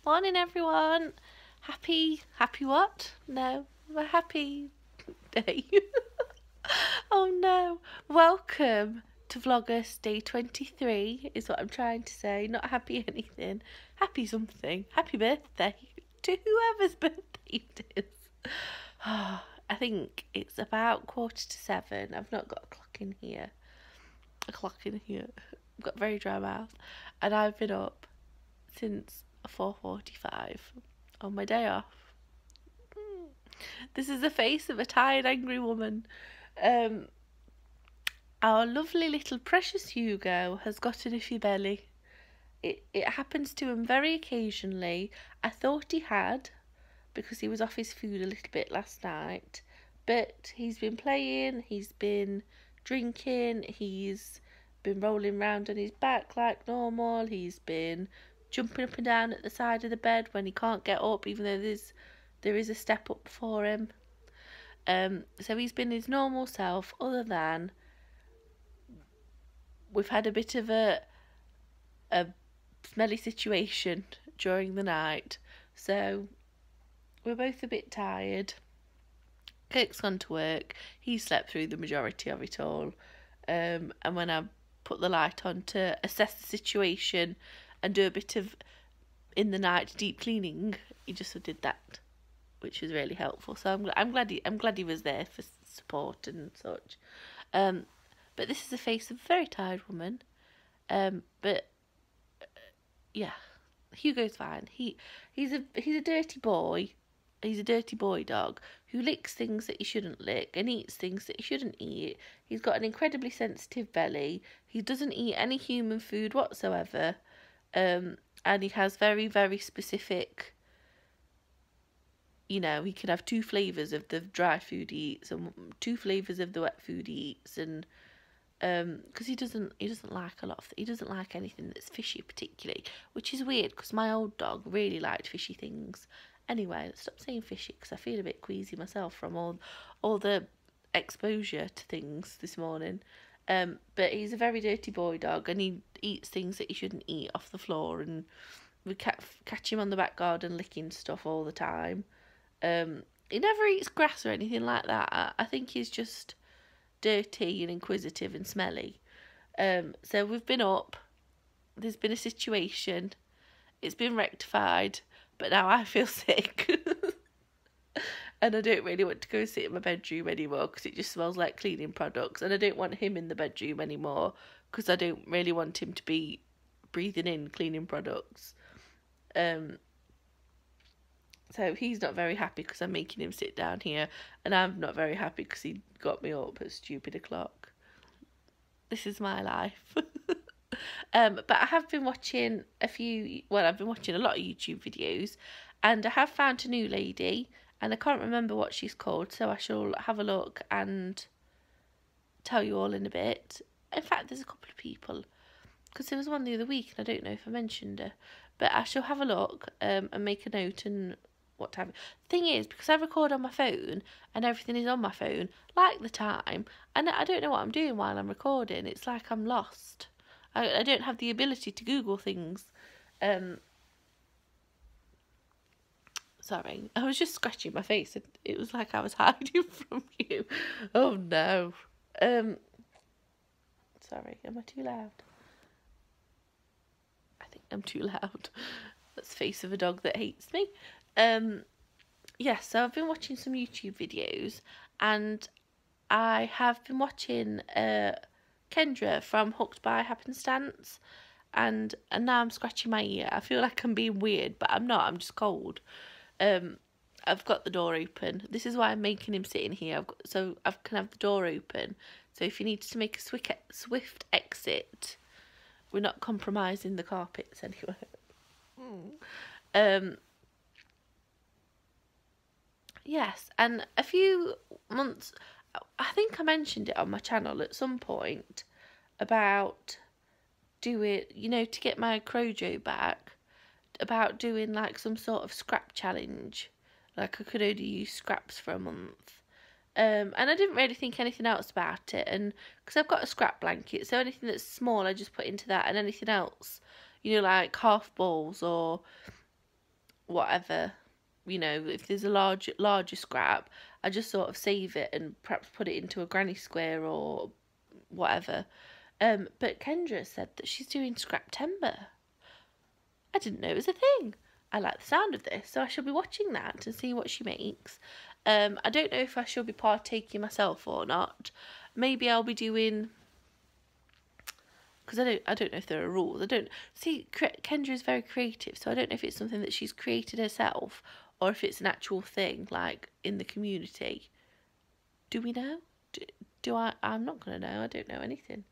Morning everyone. Happy what? No, a happy day. Oh no. Welcome to Vlogust day 23 is what I'm trying to say. Not happy anything. Happy something. Happy birthday to whoever's birthday it is. I think it's about 7:15. I've not got a clock in here. I've got a very dry mouth. And I've been up since 4:45 on my day off. This is the face of a tired, angry woman. Our lovely little precious Hugo has got an iffy belly. It happens to him very occasionally. I thought he had, because he was off his food a little bit last night. But he's been playing, he's been drinking, he's been rolling around on his back like normal, he's been jumping up and down at the side of the bed when he can't get up, even though there is a step up for him. So he's been his normal self, other than we've had a bit of a smelly situation during the night. So we're both a bit tired. Kirk's gone to work. He slept through the majority of it all. And when I put the light on to assess the situation and do a bit of in the night deep cleaning, he just did that, which was really helpful. So I'm glad he was there for support and such. But this is the face of a very tired woman. But yeah, Hugo's fine. He's a dirty boy. He's a dirty boy dog who licks things that he shouldn't lick and eats things that he shouldn't eat. He's got an incredibly sensitive belly. He doesn't eat any human food whatsoever. And he has very, very specific, he can have 2 flavours of the dry food he eats and 2 flavours of the wet food he eats, and because he doesn't like he doesn't like anything that's fishy particularly, which is weird because my old dog really liked fishy things. Anyway, let's stop saying fishy because I feel a bit queasy myself from all the exposure to things this morning. But he's a very dirty boy dog and he eats things that he shouldn't eat off the floor, and we catch him on the back garden licking stuff all the time. He never eats grass or anything like that. I think he's just dirty and inquisitive and smelly. So we've been up. There's been a situation. It's been rectified. But now I feel sick. And I don't really want to go sit in my bedroom anymore because it just smells like cleaning products. And I don't want him in the bedroom anymore because I don't really want him to be breathing in cleaning products. So he's not very happy because I'm making him sit down here. And I'm not very happy because he got me up at stupid o'clock. This is my life. But I have been watching I've been watching a lot of YouTube videos, and I have found a new lady, and I can't remember what she's called, so I shall have a look and tell you all in a bit. In fact, there's a couple of people, because there was one the other week, and I don't know if I mentioned her, but I shall have a look and make a note and what time. The thing is, because I record on my phone and everything is on my phone, like the time, and I don't know what I'm doing while I'm recording. It's like I'm lost. I don't have the ability to Google things. Sorry, I was just scratching my face. It was like I was hiding from you. Oh no. Sorry, am I too loud? I think I'm too loud. That's the face of a dog that hates me. So I've been watching some YouTube videos, and I have been watching Kendra from Hooked by Happenstance, and now I'm scratching my ear. I feel like I'm being weird, but I'm not. I'm just cold. I've got the door open. This is why I'm making him sit in here. So I can have the door open. So if he needs to make a swift exit, we're not compromising the carpets anyway. Yes, and a few months, I think I mentioned it on my channel at some point about doing, to get my Crojo back, about doing like some sort of scrap challenge. Like I could only use scraps for a month. And I didn't really think anything else about it, and because I've got a scrap blanket, so anything that's small I just put into that, and anything else, like half balls or whatever, you know, if there's a larger scrap, I just sort of save it and perhaps put it into a granny square or whatever. But Kendra said that she's doing scrap timber. I didn't know it was a thing. I like the sound of this, so I shall be watching that and see what she makes. I don't know if I shall be partaking myself or not. Maybe I'll be doing, because I don't know if there are rules. I don't see. Kendra is very creative, so I don't know if it's something that she's created herself or if it's an actual thing like in the community. Do we know? Do I? I'm not gonna know. I don't know anything.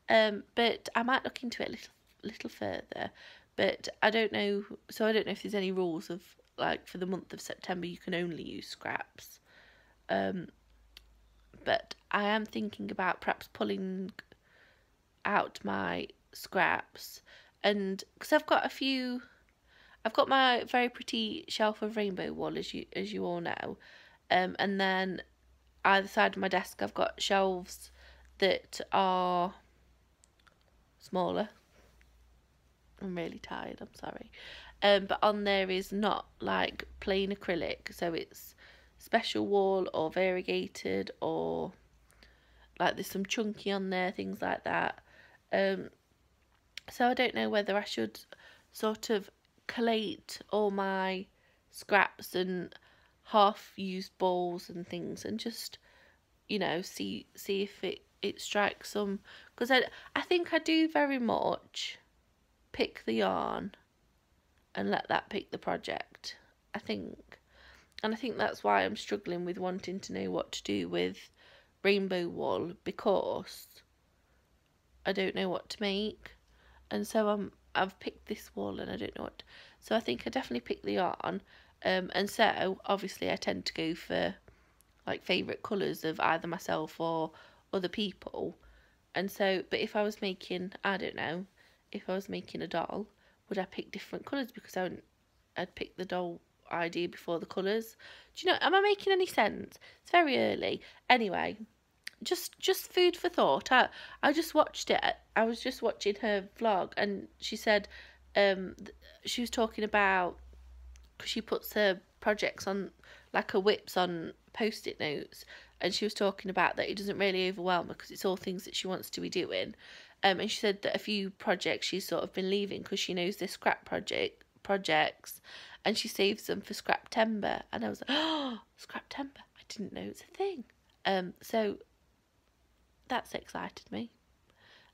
But I might look into it a little further. But I don't know. So I don't know if there's any rules of like for the month of September you can only use scraps. But I am thinking about perhaps pulling out my scraps, and because I've got my very pretty shelf of rainbow wool, as you all know, and then either side of my desk I've got shelves that are smaller. I'm really tired, I'm sorry. But on there is not like plain acrylic, so it's special wool or variegated, or like there's some chunky on there, things like that. So I don't know whether I should sort of collate all my scraps and half-used balls and things and just, you know, see if it strikes some, because I think I do very much pick the yarn and let that pick the project, I think. And I think that's why I'm struggling with wanting to know what to do with rainbow wool, because I don't know what to make. And so I've picked this wool and I don't know what. So I think I definitely picked the yarn. And so obviously I tend to go for like favourite colours of either myself or other people. And so, but if I was making, I don't know, if I was making a doll, would I pick different colours because I'd pick the doll idea before the colours? Do you know, am I making any sense? It's very early. Anyway, just food for thought. I just watched it. I was just watching her vlog, and she said, she was talking about, because she puts her projects on, like her whips on post-it notes, and she was talking about that it doesn't really overwhelm her because it's all things that she wants to be doing. And she said that a few projects she's sort of been leaving because she knows they're scrap projects, and she saves them for Scraptember. And I was like, oh, Scraptember! I didn't know it's a thing. So that's excited me.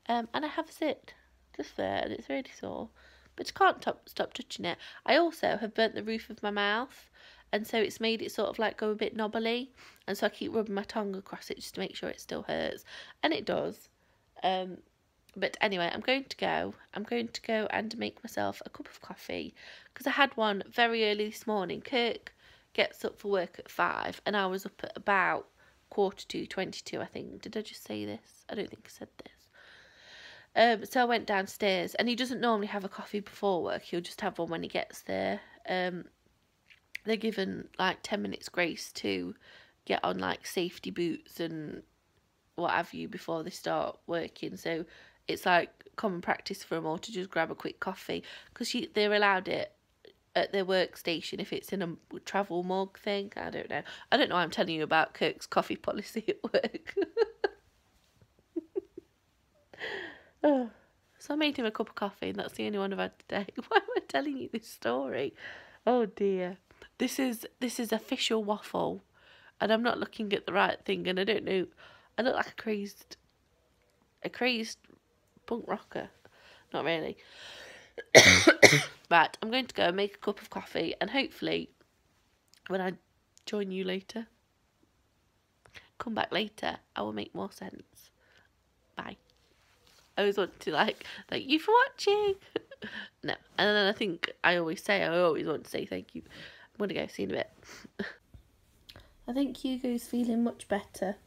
And I have a sit just there, and it's really sore, but I can't stop touching it. I also have burnt the roof of my mouth, and so it's made it sort of like go a bit knobbly, and so I keep rubbing my tongue across it just to make sure it still hurts, and it does. But anyway, I'm going to go and make myself a cup of coffee, because I had one very early this morning. Kirk gets up for work at 5, and I was up at about 22:45, I think. Did I just say this? I don't think I said this. So I went downstairs, and he doesn't normally have a coffee before work. He'll just have one when he gets there. They're given like 10 minutes grace to get on like safety boots and what have you before they start working. So it's like common practice for them all to just grab a quick coffee, because they're allowed it at their workstation if it's in a travel mug thing. I don't know why I'm telling you about Kirk's coffee policy at work. Oh, so I made him a cup of coffee, and that's the only one I've had today. Why am I telling you this story? Oh dear. This is official waffle, and I'm not looking at the right thing, and I don't know. I look like a crazed punk rocker. Not really. Right, I'm going to go and make a cup of coffee, and hopefully when I join you later, come back later, I will make more sense. Bye. I always want to thank you for watching. No, and then I think I always want to say thank you. I'm going to go, see you in a bit. I think Hugo's feeling much better.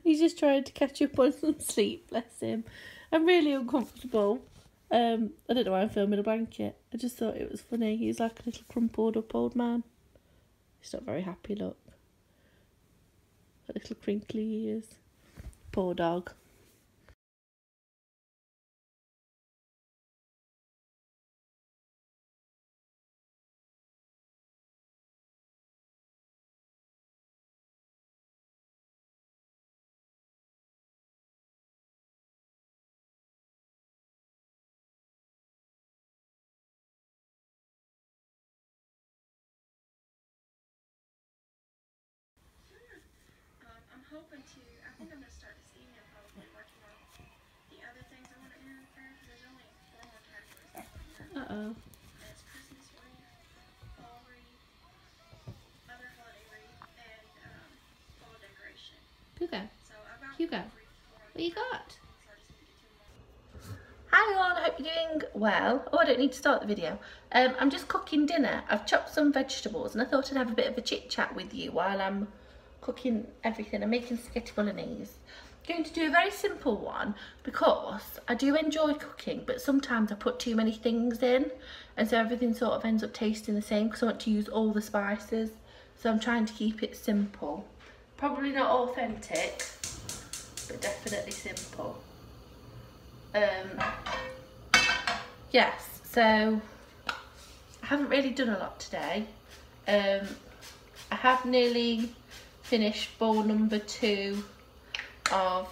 He's just trying to catch up on some sleep, bless him. I'm really uncomfortable. I don't know why I'm filming a blanket. I just thought it was funny. He's like a little crumpled up old man. He's not very happy, look. A little crinkly ears. Poor dog. Uh-oh. Hugo. Hugo. What you got? Hi all, I hope you're doing well. Oh, I don't need to start the video. I'm just cooking dinner. I've chopped some vegetables and I thought I'd have a bit of a chit chat with you while I'm cooking everything. I'm making spaghetti bolognese. I'm going to do a very simple one because I do enjoy cooking, but sometimes I put too many things in and so everything sort of ends up tasting the same because I want to use all the spices. So I'm trying to keep it simple. Probably not authentic, but definitely simple. Yes, so I haven't really done a lot today. I have nearly finished bowl number 2 of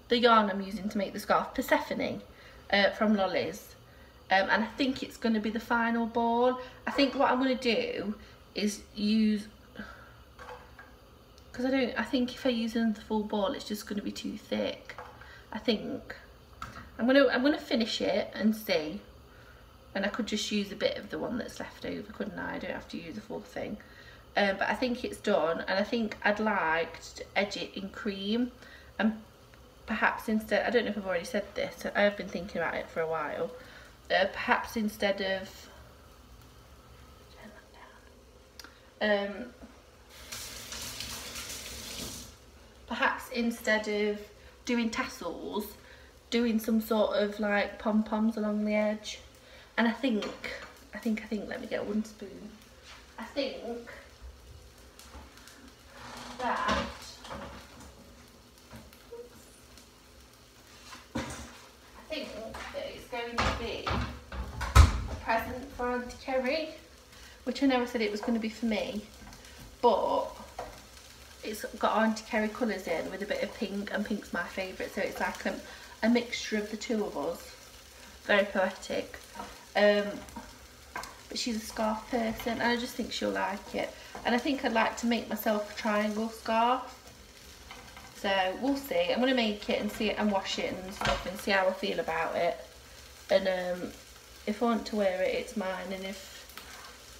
the yarn I'm using to make the scarf, Persephone, from Lolly's. And I think it's going to be the final ball. I think what I'm going to do is use, because I think if I use another full ball it's just going to be too thick. I think I'm gonna finish it and see, and I could just use a bit of the one that's left over, couldn't I? I don't have to use the full thing. But I think it's done, and I think I'd like to edge it in cream, and perhaps instead, I don't know if I've already said this, I have been thinking about it for a while, perhaps instead of doing tassels, doing some sort of like pom-poms along the edge. And I think, let me get one spoon. I think that it's going to be a present for Auntie Kerry, which I know I said it was going to be for me, but it's got Auntie Kerry colours in with a bit of pink, and pink's my favourite, so it's like a mixture of the two of us. Very poetic. But she's a scarf person and I just think she'll like it. And I think I'd like to make myself a triangle scarf. So we'll see. I'm going to make it and see it and wash it and stuff and see how I feel about it. And if I want to wear it, it's mine, and if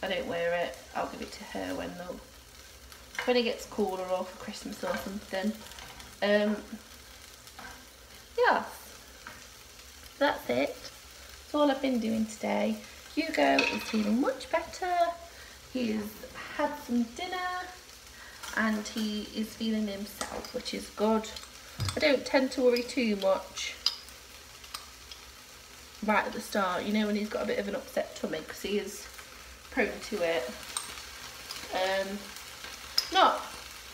I don't wear it, I'll give it to her when it gets cooler or for Christmas or something. Yeah, that's it. That's all I've been doing today. Hugo is feeling much better. He's had some dinner and he is feeling himself, which is good. I don't tend to worry too much right at the start, you know, when he's got a bit of an upset tummy, because he is prone to it.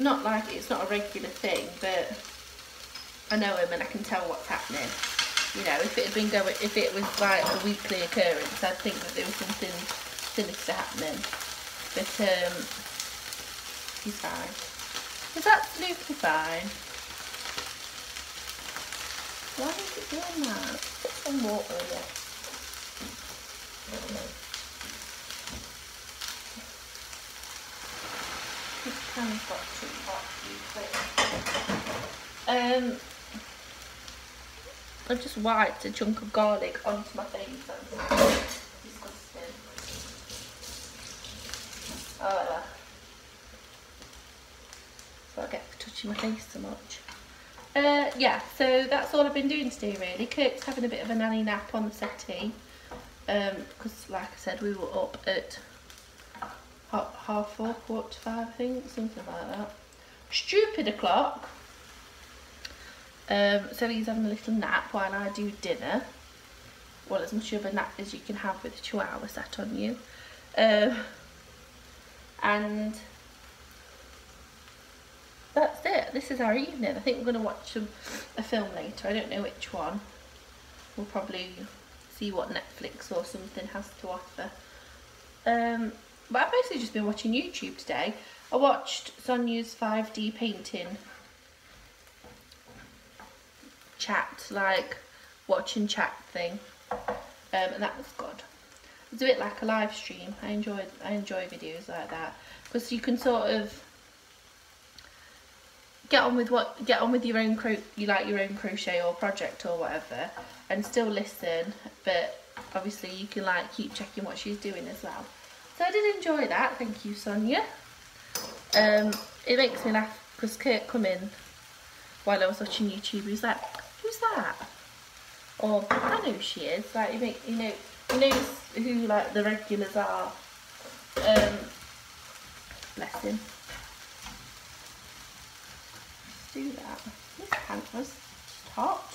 Not like it's not a regular thing, but I know him and I can tell what's happening. You know, if it was like a weekly occurrence, I'd think that there was something sinister happening. But he's fine. He's absolutely fine. Why is it doing that? Put some water in it. This pan's got too hot too quick. I've just wiped a chunk of garlic onto my face. That's disgusting. Oh well. So I get for touching my face so much. Yeah, so that's all I've been doing today really. Kirk's having a bit of a nanny nap on the settee. Because like I said, we were up at 4:30, 4:45 I think, something like that. Stupid o'clock. So he's having a little nap while I do dinner. Well, as much of a nap as you can have with a 2-hour sat on you. And that's it. This is our evening. I think we're going to watch a film later. I don't know which one. We'll probably see what Netflix or something has to offer. But I've mostly just been watching YouTube today. I watched Sonia's 5D painting chat, like watch and chat thing, and that was good. It's a bit like a live stream. I enjoy videos like that because you can sort of get on with your own your own crochet or project or whatever, and still listen, but obviously you can like keep checking what she's doing as well. So I did enjoy that. Thank you, Sonia. It makes me laugh because Kurt come in while I was watching YouTube. He was like, "Who's that?" Or I know who she is. Like he knows who like the regulars are. Bless him. Do that. This pan was hot.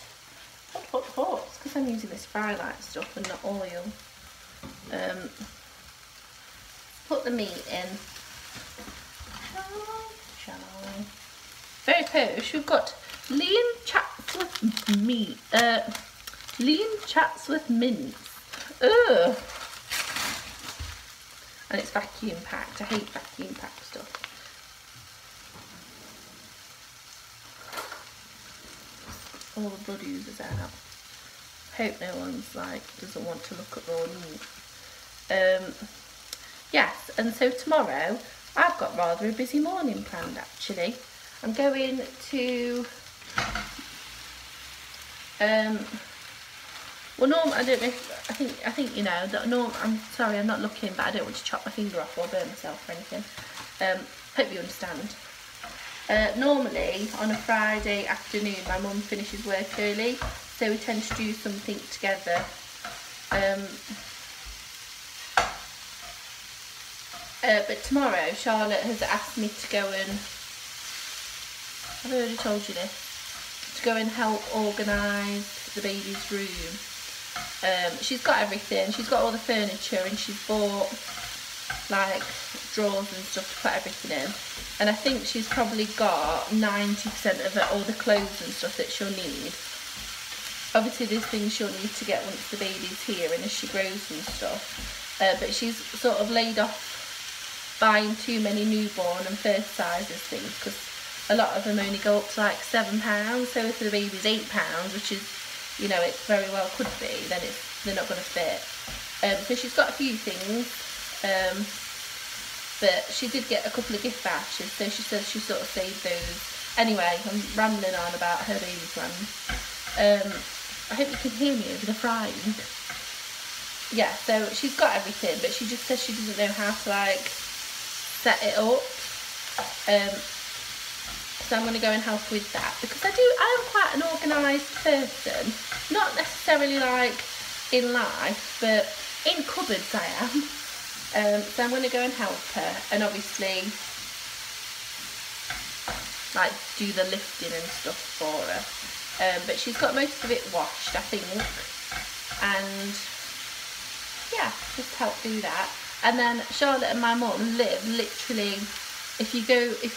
Hot. It's because I'm using this fry light stuff and not oil. Put the meat in. Shall I? Very posh. We've got lean chats with meat. Lean chats with mince. Ugh. And it's vacuum packed. I hate vacuum packed stuff. All the blood oozes out. Hope no one's like doesn't want to look at raw meat. Yes, and so tomorrow I've got rather a busy morning planned actually. I'm going to well, Norm, I don't know if, I think you know that Norm, I'm sorry I'm not looking, but I don't want to chop my finger off or burn myself or anything. Hope you understand. Normally on a Friday afternoon my mum finishes work early, so we tend to do something together. But tomorrow Charlotte has asked me to go and, I've already told you this, to go and help organise the baby's room. She's got everything, she's got all the furniture, and she's bought like drawers and stuff to put everything in, and I think she's probably got 90% of it, all the clothes and stuff that she'll need. Obviously there's things she'll need to get once the baby's here and as she grows and stuff, but she's sort of laid off buying too many newborn and first sizes things, because a lot of them only go up to like £7, so if the baby's £8, which is, you know, it very well could be, then they're not going to fit. So she's got a few things, but she did get a couple of gift vouchers, so she says she sort of saved those. Anyway, I'm rambling on about her baby plans. I hope you can hear me over the frying. Yeah, so she's got everything, but she just says she doesn't know how to like set it up. So I'm going to go and help with that, because I am quite an organised person, not necessarily like in life, but in cupboards I am. So I'm going to go and help her, and obviously like do the lifting and stuff for her. But she's got most of it washed, I think, and yeah, just help do that. And then Charlotte and my mum live literally, if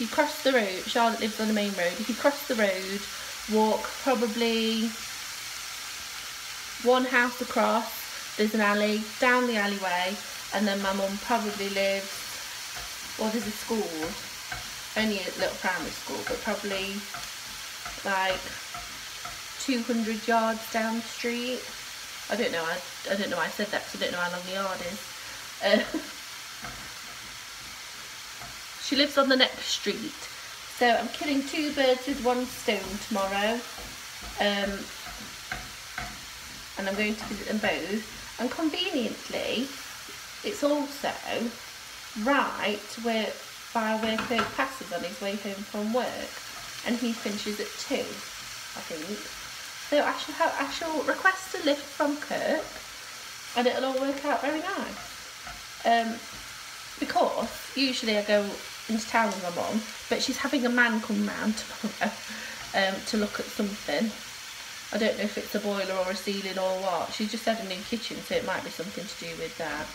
you cross the road, Charlotte lives on the main road, if you cross the road, walk probably one house across, there's an alley, down the alleyway, and then my mum probably lives, well, there's a school, only a little primary school, but probably like 200 yards down the street. I don't know why I said that, because I don't know how long the yard is. She lives on the next street, so I'm killing two birds with one stone tomorrow, and I'm going to visit them both. And conveniently, it's also right by where Kirk passes on his way home from work, and he finishes at 2, I think. So I shall request a lift from Kirk, and it'll all work out very nice. Because usually I go into town with my mum, but she's having a man come round tomorrow to look at something. I don't know if it's a boiler or a ceiling or what. She's just had a new kitchen, so it might be something to do with that.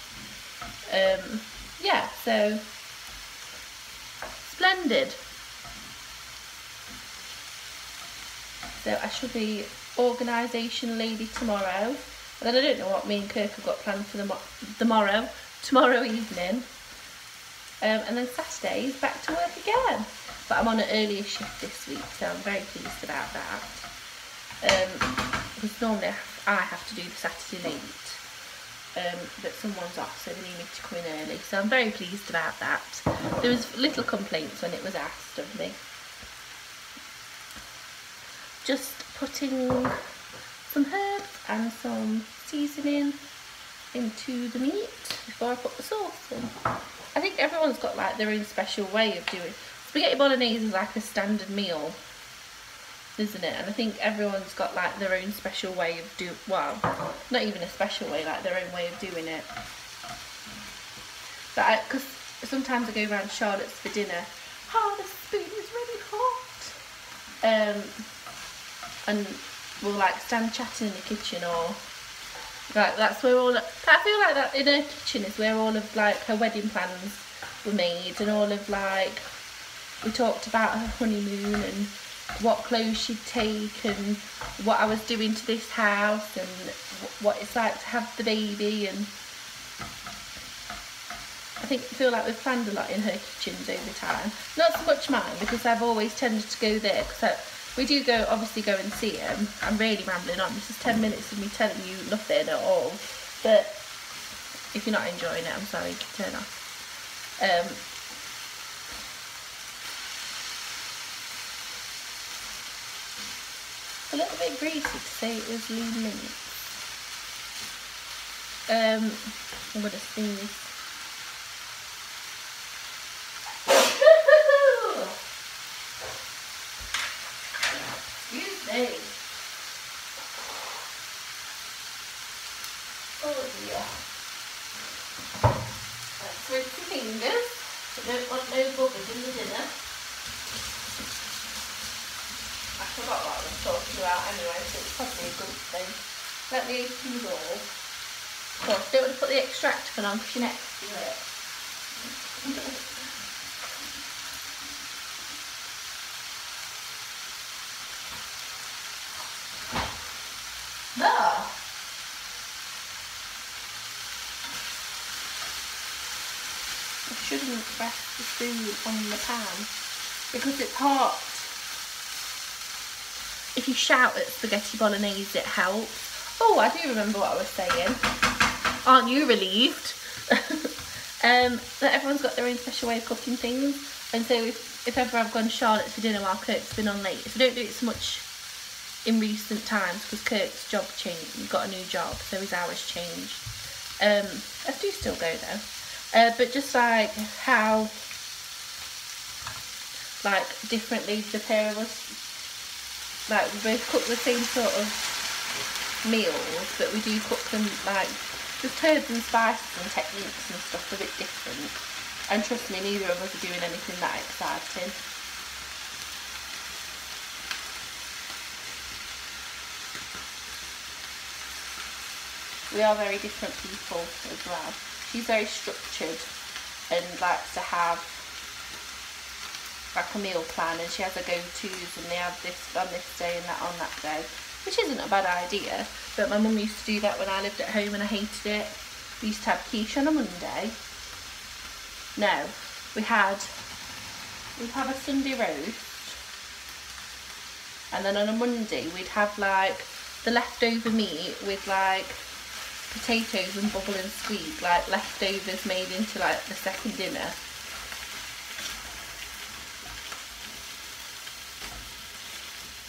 Yeah, so splendid. So I shall be organisation lady tomorrow, and then I don't know what me and Kirk have got planned for tomorrow evening. And then Saturday is back to work again, but I'm on an earlier shift this week, so I'm very pleased about that, because normally I have to do the Saturday late, that someone's off, so they need me to come in early. So I'm very pleased about that. There was little complaints when it was asked of me. Just putting some herbs and some seasoning into the meat before I put the sauce in. I think everyone's got like their own special way of doing. Spaghetti bolognese is like a standard meal, isn't it? And I think everyone's got like their own special way of well, not even a special way, like their own way of doing it. But because sometimes I go around Charlotte's for dinner, oh, the spoon is really hot, and we'll like stand chatting in the kitchen, or like that's where all, I feel like that in her kitchen is where all of like her wedding plans were made, and all of like, we talked about her honeymoon and what clothes she'd take and what I was doing to this house and what it's like to have the baby. And I feel like we've planned a lot in her kitchens over time. Not so much mine, because I've always tended to go there, because we do obviously go and see them. I'm really rambling on. This is 10 minutes of me telling you nothing at all. But if you're not enjoying it, I'm sorry, you can turn off. A little bit greasy to say it was lean mince. I'm going to sneeze. Excuse me. Oh dear. Let's rinse your fingers. I don't want no buggers in the dinner. I forgot what I was talking about anyway, so it's probably a good thing. Let me open the door. Of course, don't want to put the extractor on because you're next to it. There! I shouldn't rest the spoon on the pan because it's hot. If you shout at spaghetti bolognese, it helps. Oh, I do remember what I was saying. Aren't you relieved? That everyone's got their own special way of cooking things. And so if ever I've gone Charlotte for dinner while Kirk's been on late, if I don't do it so much in recent times, because Kirk's job changed, he got a new job, so his hours changed. I do still go though. But just like how, like differently the pair of us, like we both cook the same sort of meals, but we do cook them like just herbs and spices and techniques and stuff a bit different. And trust me, neither of us are doing anything that exciting. We are very different people as well. She's very structured and likes to have like a meal plan, and she has her go-tos, and they have this on this day and that on that day, which isn't a bad idea. But my mum used to do that when I lived at home and I hated it. We used to have quiche on a Monday. No, we'd have a Sunday roast, and then on a Monday we'd have like the leftover meat with like potatoes and bubble and squeeze, like leftovers made into like the second dinner.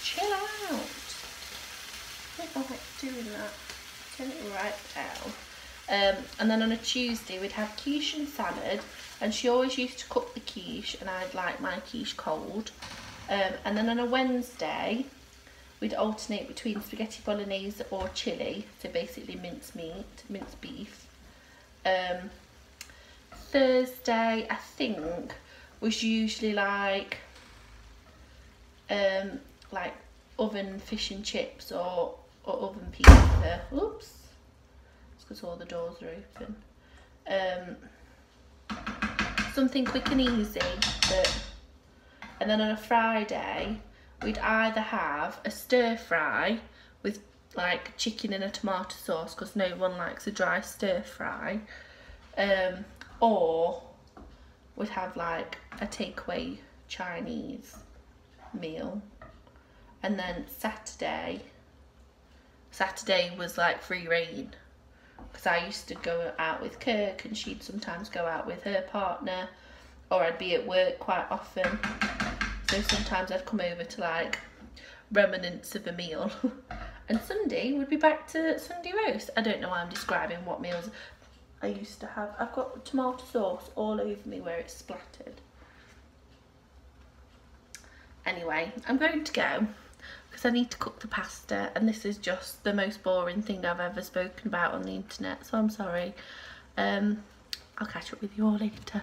Chill out. I don't like doing that. Turn it right down. And then on a Tuesday we'd have quiche and salad, and she always used to cook the quiche and I'd like my quiche cold. And then on a Wednesday we'd alternate between spaghetti bolognese or chili, so basically minced beef. Thursday I think was usually like oven fish and chips or oven pizza. Oops, it's because all the doors are open. Something quick and easy. And then on a Friday we'd either have a stir fry with like chicken and a tomato sauce, because no one likes a dry stir fry, or we'd have like a takeaway Chinese meal. And then Saturday was like free reign. because I used to go out with Kirk and she'd sometimes go out with her partner, or I'd be at work quite often, so sometimes I'd come over to like remnants of a meal and Sunday would be back to Sunday roast. I don't know why I'm describing what meals I used to have. I've got tomato sauce all over me where it's splattered. Anyway, I'm going to go because I need to cook the pasta, and this is just the most boring thing I've ever spoken about on the internet, so I'm sorry. I'll catch up with you all later.